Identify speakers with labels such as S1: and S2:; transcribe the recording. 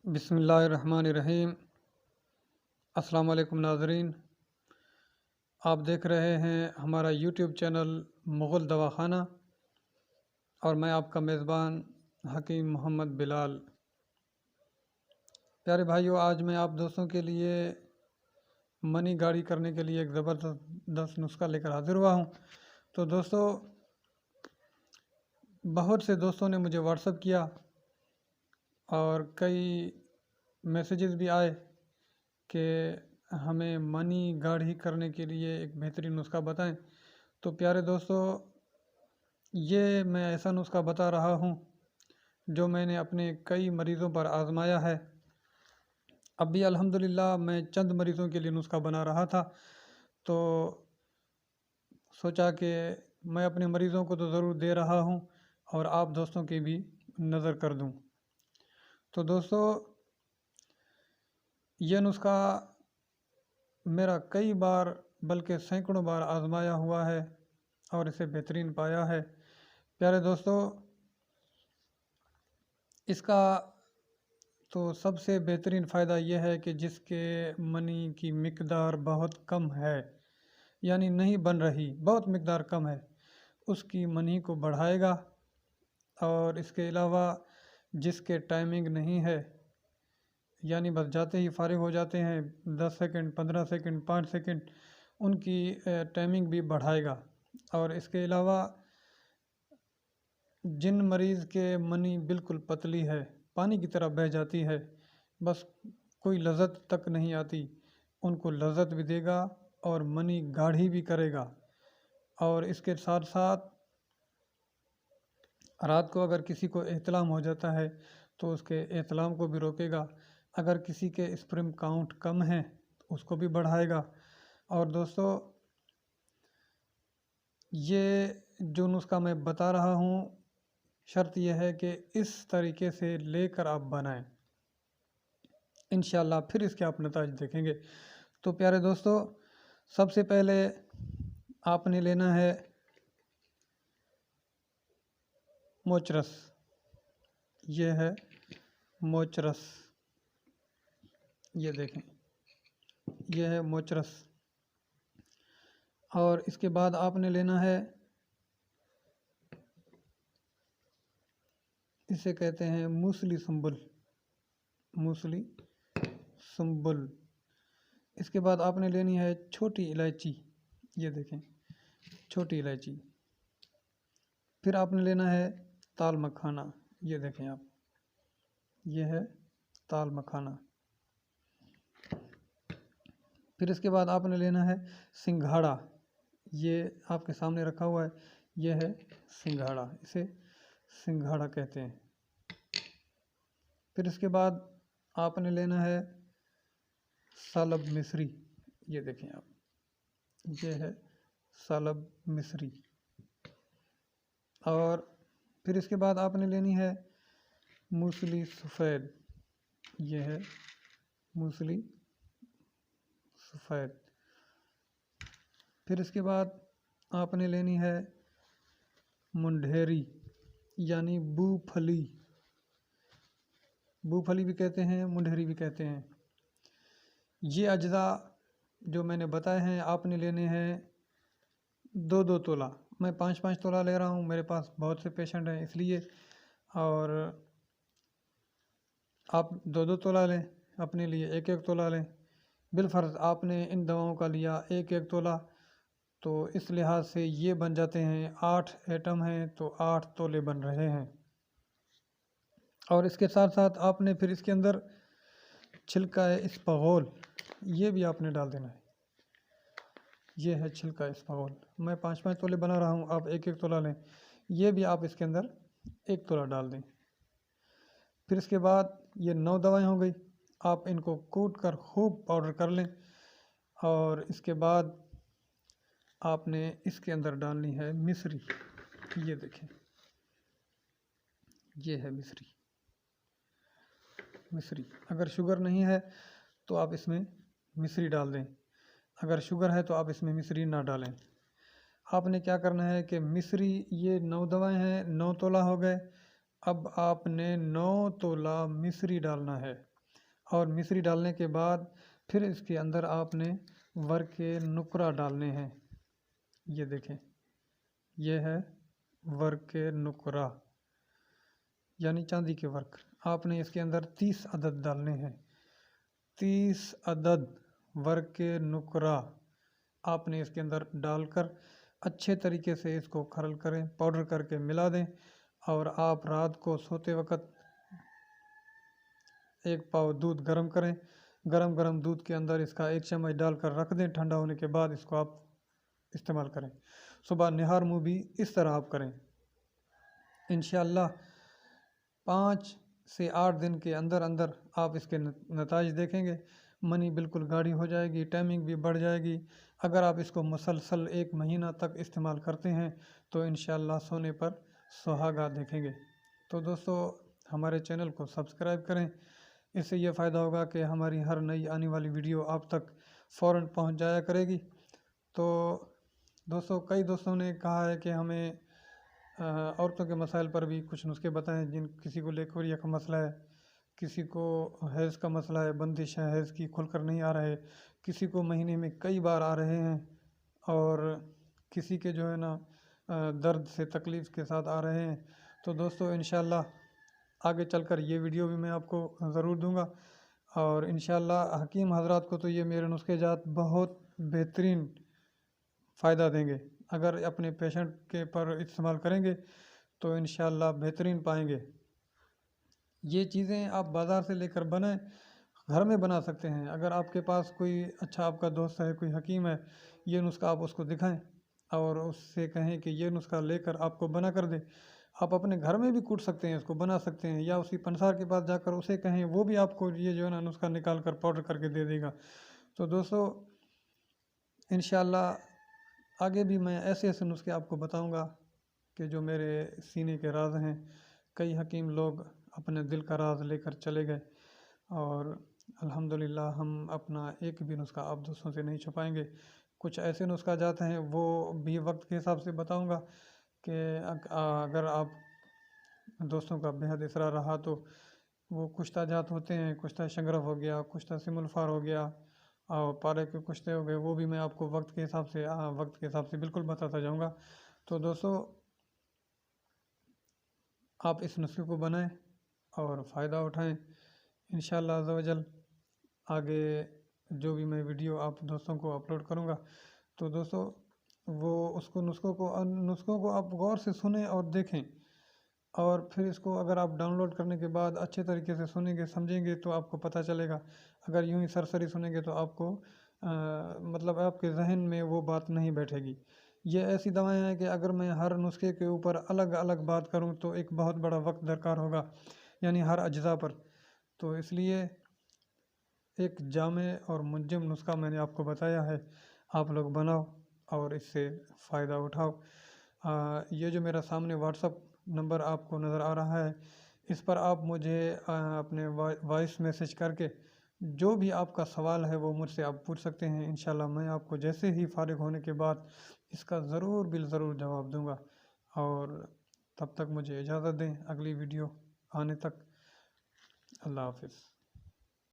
S1: بسم اللہ الرحمن الرحیم۔ السلام علیکم ناظرین، آپ دیکھ رہے ہیں ہمارا یوٹیوب چینل مغل دواخانہ اور میں آپ کا میزبان حکیم محمد بلال۔ پیارے بھائیو، آج میں آپ دوستوں کے لیے منی گاڑی کرنے کے لیے ایک زبردست نسخہ لے کر حاضر ہوا ہوں۔ تو دوستو، بہت سے دوستوں نے مجھے واٹس ایپ کیا اور کئی میسیجز بھی آئے کہ ہمیں منی گاڑی کرنے کے لیے ایک بہترین نسخہ بتائیں۔ تو پیارے دوستو، یہ میں ایسا نسخہ بتا رہا ہوں جو میں نے اپنے کئی مریضوں پر آزمایا ہے۔ اب بھی الحمدللہ میں چند مریضوں کے لیے نسخہ بنا رہا تھا، تو سوچا کہ میں اپنے مریضوں کو تو ضرور دے رہا ہوں اور آپ دوستوں کی بھی نظر کر دوں۔ تو دوستو، یہ نسخہ میرا کئی بار بلکہ سینکڑوں بار آزمایا ہوا ہے اور اسے بہترین پایا ہے۔ پیارے دوستو، اس کا تو سب سے بہترین فائدہ یہ ہے کہ جس کے منی کی مقدار بہت کم ہے، یعنی نہیں بن رہی، بہت مقدار کم ہے، اس کی منی کو بڑھائے گا۔ اور اس کے علاوہ جس کے ٹائمنگ نہیں ہے، یعنی بس جاتے ہی فارغ ہو جاتے ہیں، 10 سیکنڈ، 15 سیکنڈ، 5 سیکنڈ، ان کی ٹائمنگ بھی بڑھائے گا۔ اور اس کے علاوہ جن مریض کے منی بالکل پتلی ہے، پانی کی طرح بہہ جاتی ہے، بس کوئی لذت تک نہیں آتی، ان کو لذت بھی دے گا اور منی گاڑھی بھی کرے گا۔ اور اس کے ساتھ ساتھ رات کو اگر کسی کو احتلام ہو جاتا ہے تو اس کے احتلام کو بھی روکے گا۔ اگر کسی کے اسپرم کاؤنٹ کم ہیں تو اس کو بھی بڑھائے گا۔ اور دوستو، یہ جو نسخہ میں بتا رہا ہوں، شرط یہ ہے کہ اس طریقے سے لے کر آپ بنائیں، انشاءاللہ پھر اس کے آپ نتائج دیکھیں گے۔ تو پیارے دوستو، سب سے پہلے آپ نے لینا ہے موچرس۔ یہ ہے موچرس، یہ دیکھیں، یہ ہے موچرس۔ اور اس کے بعد آپ نے لینا ہے، اسے کہتے ہیں موسلی سنبل، موسلی سنبل۔ اس کے بعد آپ نے لینی ہے چھوٹی الائچی، یہ دیکھیں، چھوٹی الائچی۔ پھر آپ نے لینا ہے تال مکھانا، یہ دیکھیں آپ، یہ ہے تال مکھانا۔ پھر اس کے بعد آپ نے لینا ہے سنگھاڑا، یہ آپ کے سامنے رکھا ہوا ہے، یہ ہے سنگھاڑا، اسے سنگھاڑا کہتے ہیں۔ پھر اس کے بعد آپ نے لینا ہے سالب مصری، یہ دیکھیں آپ، یہ ہے سالب مصری۔ اور پھر اس کے بعد آپ نے لینی ہے موسلی سفید، یہ ہے موسلی سفید۔ پھر اس کے بعد آپ نے لینی ہے منڈھیری، یعنی بو پھلی، بو پھلی بھی کہتے ہیں، منڈھیری بھی کہتے ہیں۔ یہ اجزاء جو میں نے بتائے ہیں آپ نے لینے ہیں 2 تولہ۔ میں 5 تولہ لے رہا ہوں، میرے پاس بہت سے پیشنٹ ہیں اس لیے، اور آپ 2 تولہ لیں، اپنے لیے 1 تولہ لیں۔ بالفرض آپ نے ان دواؤں کا لیا 1 تولہ، تو اس لحاظ سے یہ بن جاتے ہیں 8 ایٹم ہیں، تو 8 تولے بن رہے ہیں۔ اور اس کے ساتھ ساتھ آپ نے پھر اس کے اندر چھلکا اسپغول، یہ بھی آپ نے ڈال دینا ہے، یہ ہے چھلکا اسپغول۔ میں 5 تولے بنا رہا ہوں، آپ 1 تولہ لیں، یہ بھی آپ اس کے اندر 1 تولہ ڈال دیں۔ پھر اس کے بعد یہ 9 دوائیں ہو گئی، آپ ان کو کوٹ کر خوب پاؤڈر کر لیں۔ اور اس کے بعد آپ نے اس کے اندر ڈالنی ہے مصری، یہ دیکھیں، یہ ہے مصری، مصری۔ اگر شوگر نہیں ہے تو آپ اس میں مصری ڈال دیں، اگر شوگر ہے تو آپ اس میں مصری نہ ڈالیں۔ آپ نے کیا کرنا ہے کہ مصری، یہ 9 دوائیں ہیں، 9 تولہ ہو گئے، اب آپ نے 9 تولہ مصری ڈالنا ہے۔ اور مصری ڈالنے کے بعد پھر اس کے اندر آپ نے ورق نقرہ ڈالنے ہیں. یہ دیکھیں، یہ ہے ورق نقرہ یعنی چاندی کے ورق. آپ نے اس کے اندر 30 عدد ڈالنے ہیں. 30 عدد ورق نقرہ آپ نے اس کے اندر ڈال کر اچھے طریقے سے اس کو کھرل کریں، پاؤڈر کر کے ملا دیں. اور آپ رات کو سوتے وقت 1 پاؤ دودھ گرم کریں. گرم دودھ کے اندر اس کا 1 چمچ ڈال کر رکھ دیں. ٹھنڈا ہونے کے بعد اس کو آپ استعمال کریں. صبح نہار منہ بھی اس طرح آپ کریں. انشاءاللہ 5 سے 8 دن کے اندر آپ اس کے نتائج دیکھیں گے. منی بالکل گاڑھی ہو جائے گی، ٹائمنگ بھی بڑھ جائے گی. اگر آپ اس کو مسلسل 1 مہینہ تک استعمال کرتے ہیں تو انشاءاللہ سونے پر سہاگا دیکھیں گے. تو دوستو، ہمارے چینل کو سبسکرائب کریں. اس سے یہ فائدہ ہوگا کہ ہماری ہر نئی آنے والی ویڈیو آپ تک فوراً پہنچ جایا کرے گی. تو دوستو، کئی دوستوں نے کہا ہے کہ ہمیں عورتوں کے مسائل پر بھی کچھ نسخے بتائیں. کسی کو لیکوریا کا مسئلہ ہے، کسی کو حیض کا مسئلہ ہے، بندش ہے حیض کی، کھل کر نہیں آ رہے، کسی کو مہینے میں کئی بار آ رہے ہیں، اور کسی کے جو ہے نا درد سے تکلیف کے ساتھ آ رہے ہیں. تو دوستو، انشاءاللہ آگے چل کر یہ ویڈیو بھی میں آپ کو ضرور دوں گا. اور انشاءاللہ حکیم حضرات کو تو یہ میرے نسخے جات بہت بہترین فائدہ دیں گے. اگر اپنے پیشنٹ کے پر استعمال کریں گے تو انشاءاللہ بہترین پائیں گے. یہ چیزیں آپ بازار سے لے کر بنائیں، گھر میں بنا سکتے ہیں. اگر آپ کے پاس کوئی اچھا آپ کا دوست ہے، کوئی حکیم ہے، یہ نسخہ آپ اس کو دکھائیں اور اس سے کہیں کہ یہ نسخہ لے کر آپ کو بنا کر دے. آپ اپنے گھر میں بھی کوٹ سکتے ہیں، اس کو بنا سکتے ہیں، یا اسی پنسار کے پاس جا کر اسے کہیں، وہ بھی آپ کو یہ جو ہے نا نسخہ نکال کر پاؤڈر کر کے دے دے گا. تو دوستو، انشاءاللہ آگے بھی میں ایسے نسخے آپ کو بتاؤں گا کہ جو میرے سینے کے راز ہیں. کئی حکیم لوگ اپنے دل کا راز لے کر چلے گئے، اور الحمدللہ ہم اپنا ایک بھی نسخہ آپ دوستوں سے نہیں چھپائیں گے. کچھ ایسے نسخہ جاتے ہیں، وہ بھی وقت کے حساب سے بتاؤں گا کہ اگر آپ دوستوں کا بےحد اصرار رہا تو وہ کشتہ جات ہوتے ہیں. کشتہ شنگرف ہو گیا، کشتہ سم الفار ہو گیا، اور پارے کے کشتے ہو گئے. وہ بھی میں آپ کو وقت کے حساب سے بالکل بتاتا جاؤں گا. تو دوستو، آپ اس نسخے کو بنائیں اور فائدہ اٹھائیں. انشاءاللہ عز و جل آگے جو بھی میں ویڈیو آپ دوستوں کو اپلوڈ کروں گا تو دوستو وہ نسخوں کو آپ غور سے سنیں اور دیکھیں، اور پھر اس کو اگر آپ ڈاؤن لوڈ کرنے کے بعد اچھے طریقے سے سنیں گے، سمجھیں گے تو آپ کو پتہ چلے گا. اگر یوں ہی سرسری سنیں گے تو آپ کو مطلب آپ کے ذہن میں وہ بات نہیں بیٹھے گی. یہ ایسی دوائیں ہیں کہ اگر میں ہر نسخے کے اوپر الگ الگ بات کروں تو ایک بہت بڑا وقت درکار ہوگا، یعنی ہر اجزاء پر. تو اس لیے ایک جامع اور منجم نسخہ میں نے آپ کو بتایا ہے. آپ لوگ بناؤ اور اس سے فائدہ اٹھاؤ. یہ جو میرا سامنے واٹس اپ نمبر آپ کو نظر آ رہا ہے، اس پر آپ مجھے اپنے وائس میسج کر کے جو بھی آپ کا سوال ہے وہ مجھ سے آپ پوچھ سکتے ہیں. انشاءاللہ میں آپ کو جیسے ہی فارغ ہونے کے بعد اس کا ضرور جواب دوں گا. اور تب تک مجھے اجازت دیں اگلی ویڈیو آنے تک. اللہ حافظ.